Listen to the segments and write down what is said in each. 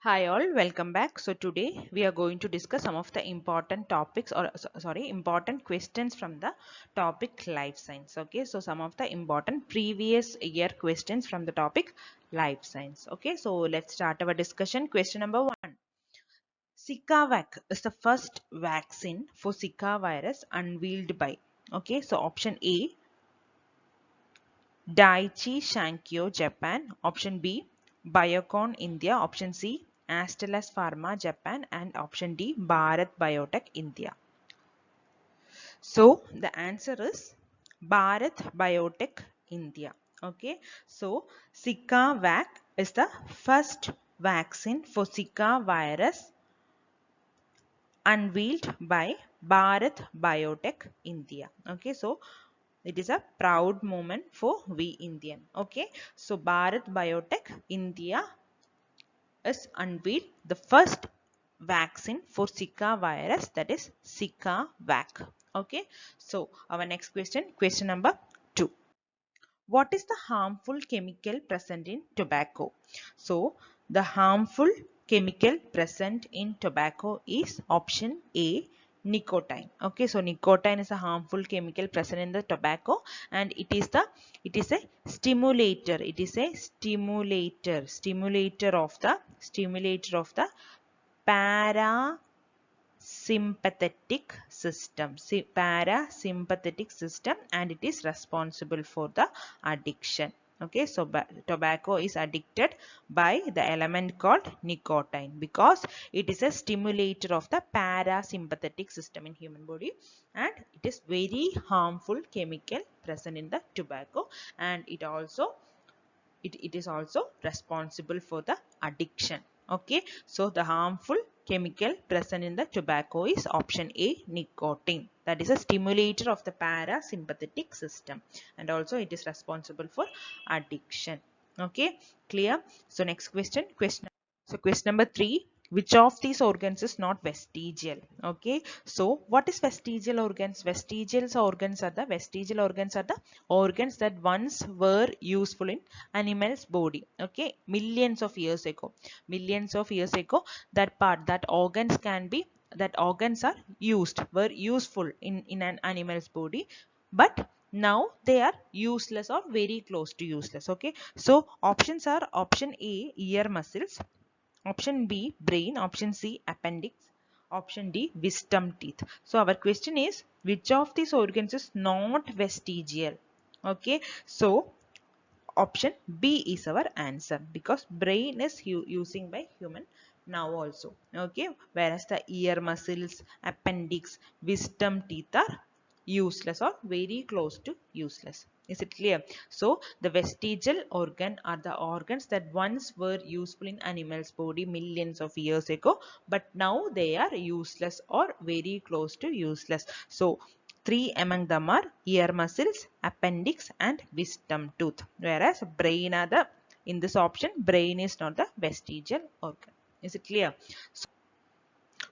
Hi all, welcome back. So today we are going to discuss some of the important topics or important questions from the topic life science. Okay, so some of the important previous year questions from the topic life science. Okay, so let's start our discussion. Question number 1. Zika is the first vaccine for Zika virus unveiled by. Okay, so option A, Daiichi Sankyo Japan. Option B, Biocon India. Option C, Astellas Pharma Japan. And option D, Bharat Biotech India. So the answer is Bharat Biotech India. Okay. So Zika vac is the first vaccine for Zika virus unveiled by Bharat Biotech India. Okay. So it is a proud moment for we Indian. Okay. So Bharat Biotech India is unveiled the first vaccine for Zika virus, that is Zika vac. Okay. So our next question number 2. What is the harmful chemical present in tobacco? So the harmful chemical present in tobacco is option A, nicotine. Okay, so nicotine is a harmful chemical present in the tobacco, and it is a stimulator. It is a stimulator of the parasympathetic system, and it is responsible for the addiction. Okay, so tobacco is addicted by the element called nicotine because it is a stimulator of the parasympathetic system in human body, and it is very harmful chemical present in the tobacco, and it is also responsible for the addiction. Okay, so the harmful chemical present in the tobacco is option A, nicotine. That is a stimulator of the parasympathetic system, and also it is responsible for addiction. Okay, clear? So next question number 3. Which of these organs is not vestigial? Okay, so what is vestigial organs? Vestigial organs are the organs that once were useful in animal's body. Okay, millions of years ago, that organs were useful in an animal's body, but now they are useless or very close to useless. Okay, so options are option A, ear muscles, option B, brain, option C, appendix, option D, wisdom teeth. So our question is, which of these organs is not vestigial? Okay, so option B is our answer because brain is using by human now also. Okay, whereas the ear muscles, appendix, wisdom teeth are useless or very close to useless. Is it clear? So the vestigial organ are the organs that once were useful in animals body millions of years ago, but now they are useless or very close to useless. So three among them are ear muscles, appendix, and wisdom tooth. Whereas brain are the, in this option, brain is not the vestigial organ. Is it clear?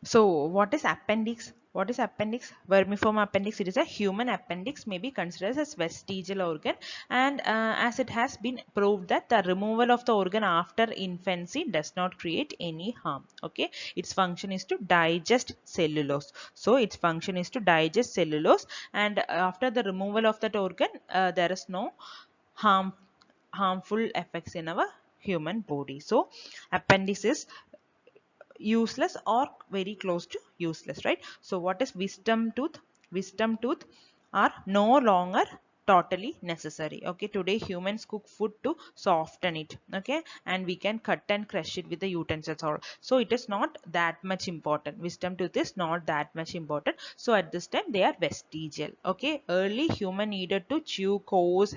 So what is appendix? What is appendix? Vermiform appendix. It is a human appendix, may be considered as vestigial organ, and as it has been proved that the removal of the organ after infancy does not create any harm. Okay, its function is to digest cellulose. So its function is to digest cellulose, and after the removal of that organ, there is no harm harmful effects in our human body. So appendix is useless or very close to useless, right? So what is wisdom tooth? Wisdom tooth are no longer totally necessary. Okay, today humans cook food to soften it. Okay, and we can cut and crush it with the utensils, or so it is not that much important. Wisdom tooth is not that much important, so at this time they are vestigial. Okay, early human needed to chew coarse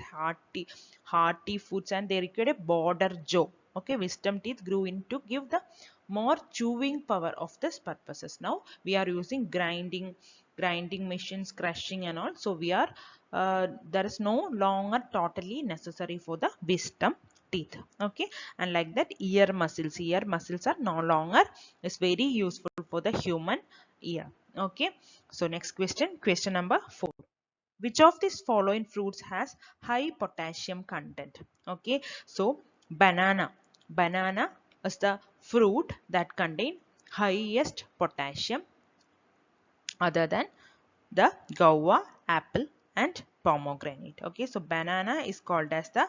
hearty foods, and they required a border jaw. Okay, wisdom teeth grew in to give the more chewing power of this purposes. Now we are using grinding machines, crushing and all, so we are there is no longer totally necessary for the wisdom teeth. Okay, and like that ear muscles are no longer is very useful for the human ear. Okay, so next question number 4. Which of these following fruits has high potassium content? Okay, so banana is the fruit that contain highest potassium other than the guava, apple and pomegranate. Okay, so banana is called as the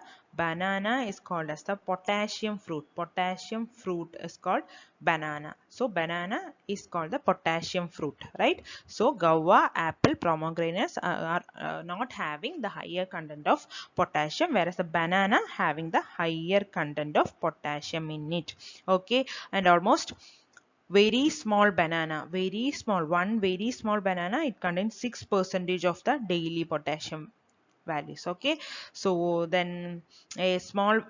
potassium fruit. Potassium fruit is called banana. So banana is called the potassium fruit, right? So guava, apple, pomegranates are not having the higher content of potassium, whereas the banana having the higher content of potassium in it. Okay, and almost very small banana, very small, one very small banana, it contains 6% of the daily potassium values. Okay, so then a small,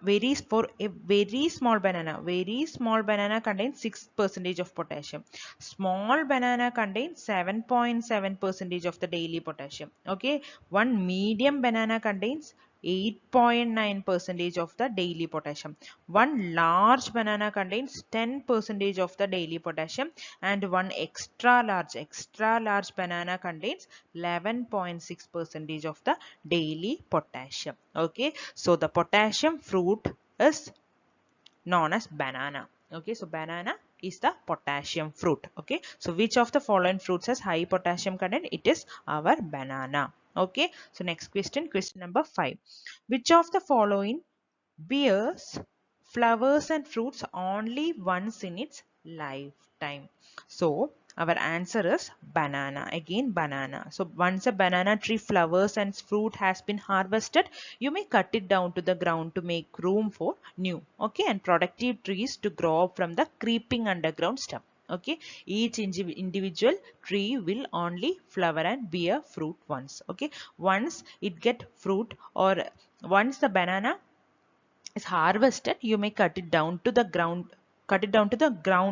for a very small banana contains 6% of potassium. Small banana contains 7.7% of the daily potassium. Okay, one medium banana contains 8.9% of the daily potassium. One large banana contains 10% of the daily potassium, and one extra large banana contains 11.6% of the daily potassium. Okay, so the potassium fruit is known as banana. Okay, so banana is the potassium fruit. Okay, so which of the following fruits has high potassium content? It is our banana. Okay, so next question, question number 5. Which of the following bears flowers and fruits only once in its lifetime? So our answer is banana. Again banana. So once a banana tree flowers and fruit has been harvested, you may cut it down to the ground to make room for new, okay, and productive trees to grow up from the creeping underground stem. Okay, each individual tree will only flower and bear fruit once. Okay, once it get fruit, or once the banana is harvested, you may cut it down to the ground,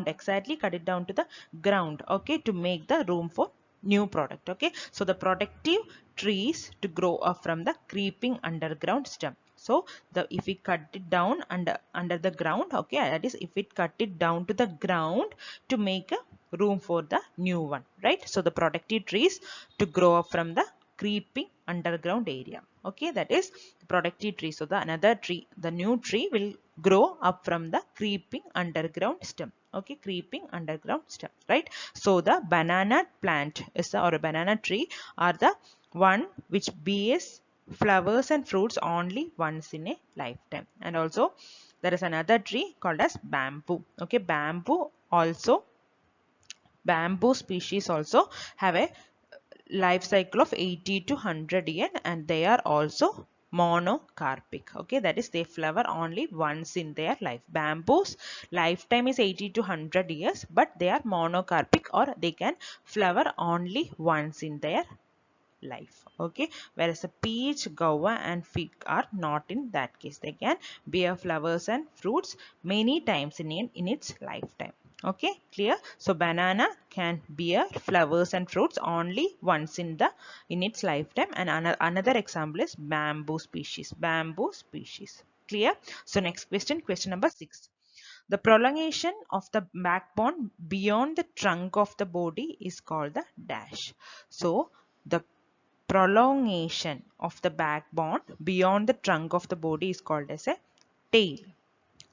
exactly, cut it down to the ground, okay, to make the room for new product. Okay, so the productive trees to grow up from the creeping underground stem. So the, if we cut it down under the ground, okay, that is if we cut it down to the ground to make a room for the new one, right? So the productive trees to grow up from the creeping underground area. Okay, that is productive tree. So the another tree, the new tree will grow up from the creeping underground stem. Okay, creeping underground stem, right? So the banana plant is the, or a banana tree are the one which bears flowers and fruits only once in a lifetime. And also there is another tree called as bamboo. Okay, bamboo species also have a life cycle of 80 to 100 years, and they are also monocarpic. Okay, that is they flower only once in their life. Bamboo's lifetime is 80 to 100 years, but they are monocarpic, or they can flower only once in their life. Okay, whereas a peach, guava and fig are not in that case. They can bear flowers and fruits many times in its lifetime. Okay, clear? So banana can bear flowers and fruits only once in its lifetime. And another example is bamboo species. Clear? So next question, question number 6. The prolongation of the backbone beyond the trunk of the body is called the dash. So the prolongation of the backbone beyond the trunk of the body is called as a tail.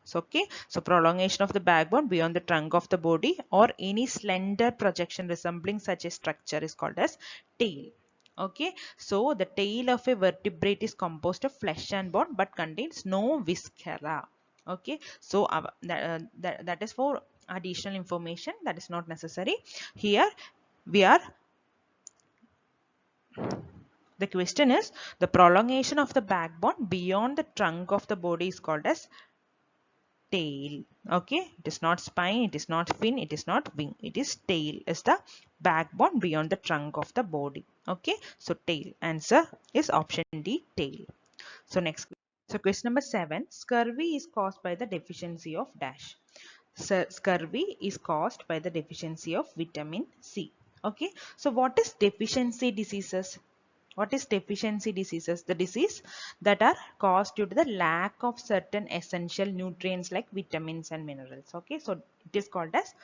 So, okay, so prolongation of the backbone beyond the trunk of the body, or any slender projection resembling such a structure, is called as tail. Okay, so the tail of a vertebrate is composed of flesh and bone but contains no viscera. Okay, so that is for additional information, that is not necessary. Here we are, the question is, the prolongation of the backbone beyond the trunk of the body is called as tail. Okay, it is not spine, it is not fin, it is not wing, it is tail is the backbone beyond the trunk of the body. Okay, so tail. Answer is option D, tail. So next, so question number 7. Scurvy is caused by the deficiency of dash. So scurvy is caused by the deficiency of vitamin C. Okay, so what is deficiency diseases? What is deficiency diseases? The disease that are caused due to the lack of certain essential nutrients like vitamins and minerals. Okay, so it is called as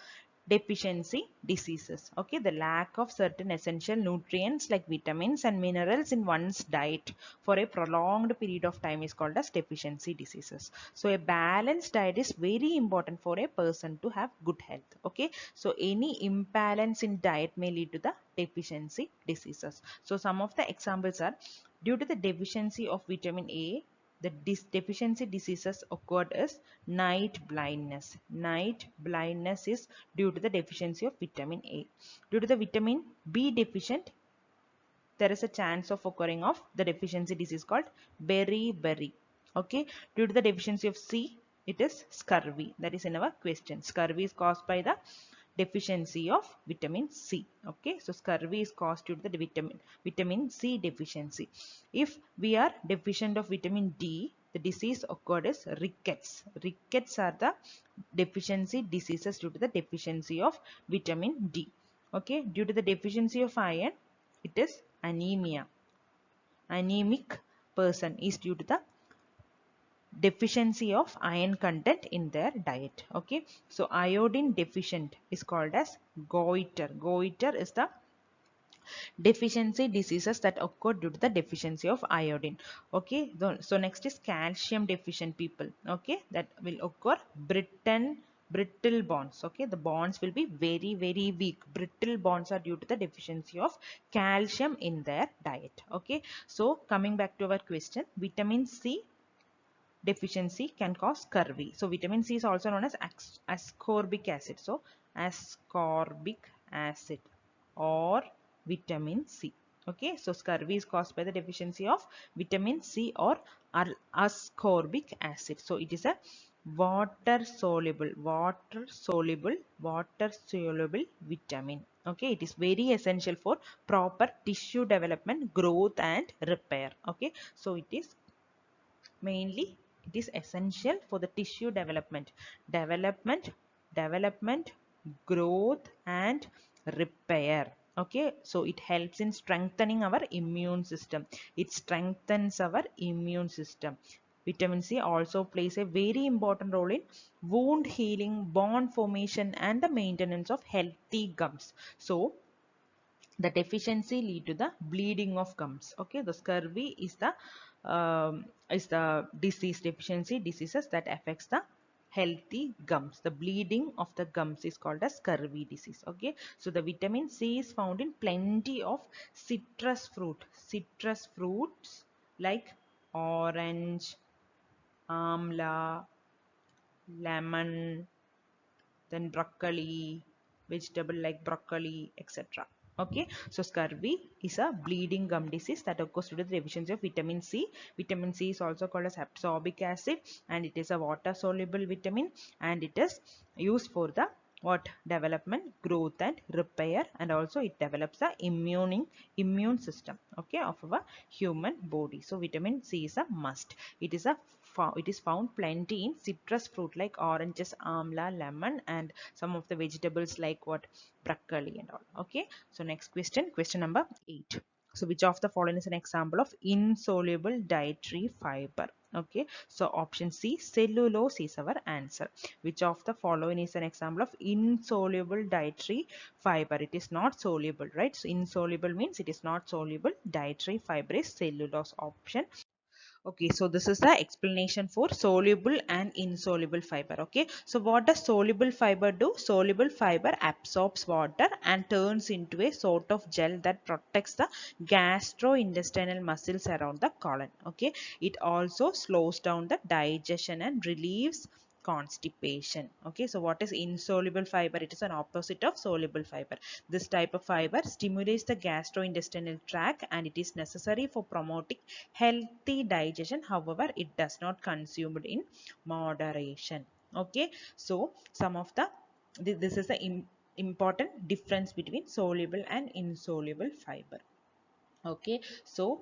deficiency diseases. Okay, the lack of certain essential nutrients like vitamins and minerals in one's diet for a prolonged period of time is called as deficiency diseases. So a balanced diet is very important for a person to have good health. Okay, so any imbalance in diet may lead to the deficiency diseases. So some of the examples are: due to the deficiency of vitamin A, the deficiency diseases occurred as night blindness. Night blindness is due to the deficiency of vitamin A. Due to the vitamin B deficient, there is a chance of occurring of the deficiency disease called beriberi. Okay, due to the deficiency of C, it is scurvy. That is in our question. Scurvy is caused by the deficiency of vitamin C. Okay, so scurvy is caused due to the vitamin C deficiency. If we are deficient of vitamin D, the disease occurred as rickets. Rickets are the deficiency diseases due to the deficiency of vitamin D. Okay, due to the deficiency of iron, it is anemia. Anemic person is due to the deficiency of iron content in their diet. Okay, so iodine deficient is called as goiter. Goiter is the deficiency diseases that occur due to the deficiency of iodine. Okay, so next is calcium deficient people. Okay, that will occur brittle bonds. Okay, the bonds will be very weak. Brittle bonds are due to the deficiency of calcium in their diet. Okay, so coming back to our question, vitamin C deficiency can cause scurvy. So vitamin C is also known as ascorbic acid. So ascorbic acid or vitamin C. Okay, so scurvy is caused by the deficiency of vitamin C or ascorbic acid. So it is a water soluble vitamin. Okay, it is very essential for proper tissue development, growth and repair. Okay, so mainly it is essential for the tissue development development growth and repair. Okay, so it helps in strengthening our immune system. It strengthens our immune system. Vitamin C also plays a very important role in wound healing, bone formation and the maintenance of healthy gums. So the deficiency lead to the bleeding of gums. Okay, the scurvy is the disease, deficiency diseases that affects the healthy gums. The bleeding of the gums is called as scurvy disease. Okay, so the vitamin C is found in plenty of citrus fruits like orange, amla, lemon, then broccoli, vegetable like broccoli, etc. Okay, so scurvy is a bleeding gum disease that occurs due to the deficiency of vitamin C. Vitamin C is also called as ascorbic acid and it is a water soluble vitamin and it is used for the what development, growth and repair, and also it develops the immune system, okay, of our human body. So vitamin C is a must. It is found plenty in citrus fruit like oranges, amla, lemon and some of the vegetables like what broccoli and all. Okay, so next question number 8. So which of the following is an example of insoluble dietary fiber? Okay, so option C, cellulose is our answer. Which of the following is an example of insoluble dietary fiber? It is not soluble, right? So insoluble means it is not soluble. Dietary fiber is cellulose, option. Okay, so this is the explanation for soluble and insoluble fiber. Okay, so what does soluble fiber do? Soluble fiber absorbs water and turns into a sort of gel that protects the gastrointestinal muscles around the colon. Okay, it also slows down the digestion and relieves constipation. Okay, so what is insoluble fiber? It is an opposite of soluble fiber. This type of fiber stimulates the gastrointestinal tract and it is necessary for promoting healthy digestion. However, it does not consumed in moderation. Okay, so some of the this is the important difference between soluble and insoluble fiber. Okay, so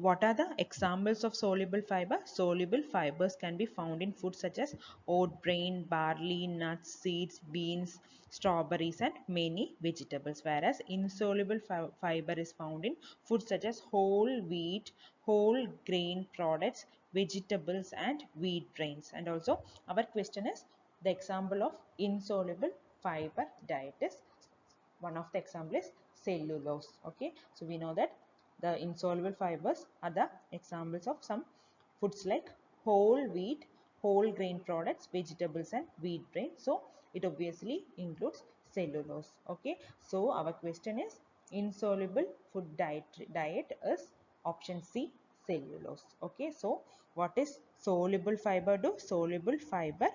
what are the examples of soluble fiber? Soluble fibers can be found in foods such as oat bran, barley, nuts, seeds, beans, strawberries and many vegetables. Whereas insoluble fiber is found in foods such as whole wheat, whole grain products, vegetables and wheat grains. And also our question is, The example of insoluble fiber diet is, one of the example is cellulose. Okay, so we know that the insoluble fibers are the examples of some foods like whole wheat, whole grain products, vegetables and wheat grain. So it obviously includes cellulose. Okay, so our question is, insoluble food diet is option C, cellulose. Okay, so what is soluble fiber do? Soluble fiber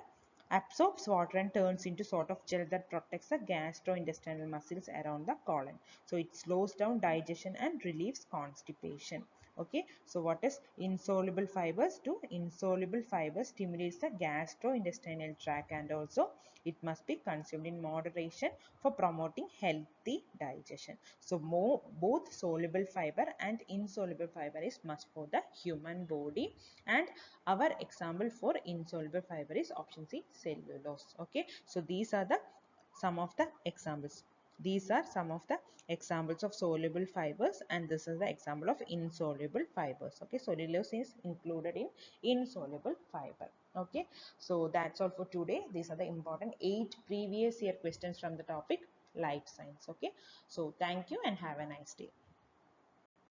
absorbs water and turns into sort of gel that protects the gastrointestinal muscles around the colon. So it slows down digestion and relieves constipation. Okay, so what is insoluble fibers do? Insoluble fiber stimulates the gastrointestinal tract, and also it must be consumed in moderation for promoting healthy digestion. So both soluble fiber and insoluble fiber is must for the human body, and our example for insoluble fiber is option C, cellulose. Okay, so these are the some of the examples. These are some of the examples of soluble fibers, and this is the example of insoluble fibers. Okay, cellulose is included in insoluble fiber. Okay, so that's all for today. These are the important 8 previous year questions from the topic life science. Okay, so thank you and have a nice day.